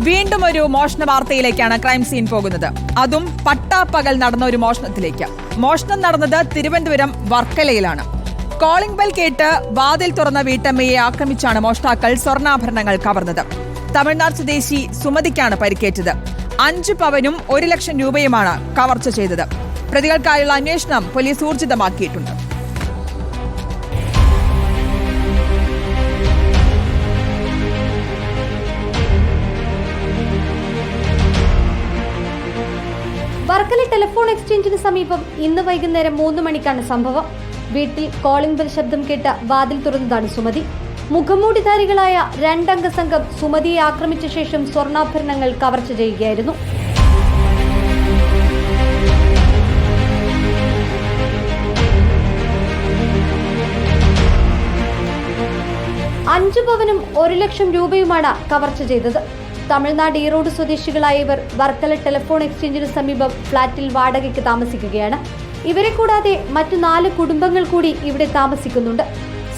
വീണ്ടും ഒരു മോഷണ വാർത്തയിലേക്കാണ് ക്രൈം സീൻ പോകുന്നത്. അതും പട്ടാപ്പകൽ നടന്ന ഒരു മോഷണത്തിലേക്ക്. മോഷണം നടന്നത് തിരുവനന്തപുരം വർക്കലയിലാണ്. കോളിംഗ് ബെൽ കേട്ട് വാതിൽ തുറന്ന വീട്ടമ്മയെ ആക്രമിച്ചാണ് മോഷ്ടാക്കൾ സ്വർണ്ണാഭരണങ്ങൾ കവർന്നത്. തമിഴ്നാട് സ്വദേശി സുമതിക്കാണ് പരിക്കേറ്റത്. 5 പവനും 1 ലക്ഷം രൂപയുമാണ് കവർച്ച ചെയ്തത്. പ്രതികൾക്കായുള്ള അന്വേഷണം പോലീസ് ഊർജിതമാക്കിയിട്ടുണ്ട്. വർക്കല ടെലിഫോൺ എക്സ്ചേഞ്ചിന് സമീപം ഇന്ന് വൈകുന്നേരം 3 മണിക്കാണ് സംഭവം. വീട്ടിൽ കോളിംഗ് ബെൽ ശബ്ദം കേട്ട് വാതിൽ തുറന്നതാണ് സുമതി. മുഖംമൂടിധാരികളായ 2 അംഗ സംഘം സുമതിയെ ആക്രമിച്ച ശേഷം സ്വർണ്ണാഭരണങ്ങൾ കവർച്ച ചെയ്യുകയായിരുന്നു. അഞ്ച് പവനും 1 ലക്ഷം രൂപയുമാണ് കവർച്ച ചെയ്തത്. തമിഴ്നാട് ഈറോഡ് സ്വദേശികളായ ഇവർ വർക്കല ടെലിഫോൺ എക്സ്ചേഞ്ചിന് സമീപം ഫ്ളാറ്റിൽ വാടകയ്ക്ക് താമസിക്കുകയാണ്. ഇവരെ കൂടാതെ മറ്റു 4 കുടുംബങ്ങൾ കൂടി ഇവിടെ താമസിക്കുന്നുണ്ട്.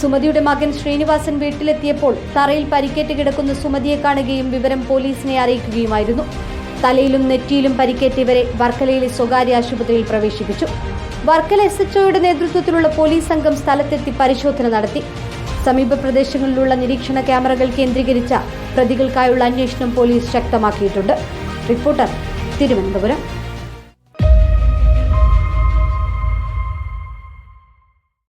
സുമതിയുടെ മകൻ ശ്രീനിവാസൻ വീട്ടിലെത്തിയപ്പോൾ തറയിൽ പരിക്കേറ്റ് കിടക്കുന്ന സുമതിയെ കാണുകയും വിവരം പോലീസിനെ അറിയിക്കുകയുമായിരുന്നു. തലയിലും നെറ്റിയിലും പരിക്കേറ്റ ഇവരെ വർക്കലയിലെ സ്വകാര്യ ആശുപത്രിയിൽ പ്രവേശിപ്പിച്ചു. വർക്കല SHOയുടെ നേതൃത്വത്തിലുള്ള പോലീസ് സംഘം സ്ഥലത്തെത്തി പരിശോധന നടത്തി. സമീപ പ്രദേശങ്ങളിലുള്ള നിരീക്ഷണ ക്യാമറകൾ കേന്ദ്രീകരിച്ച പ്രതികൾക്കായുള്ള അന്വേഷണം പോലീസ് ശക്തമാക്കിയിട്ടുണ്ട്. റിപ്പോർട്ടർ, തിരുവനന്തപുരം.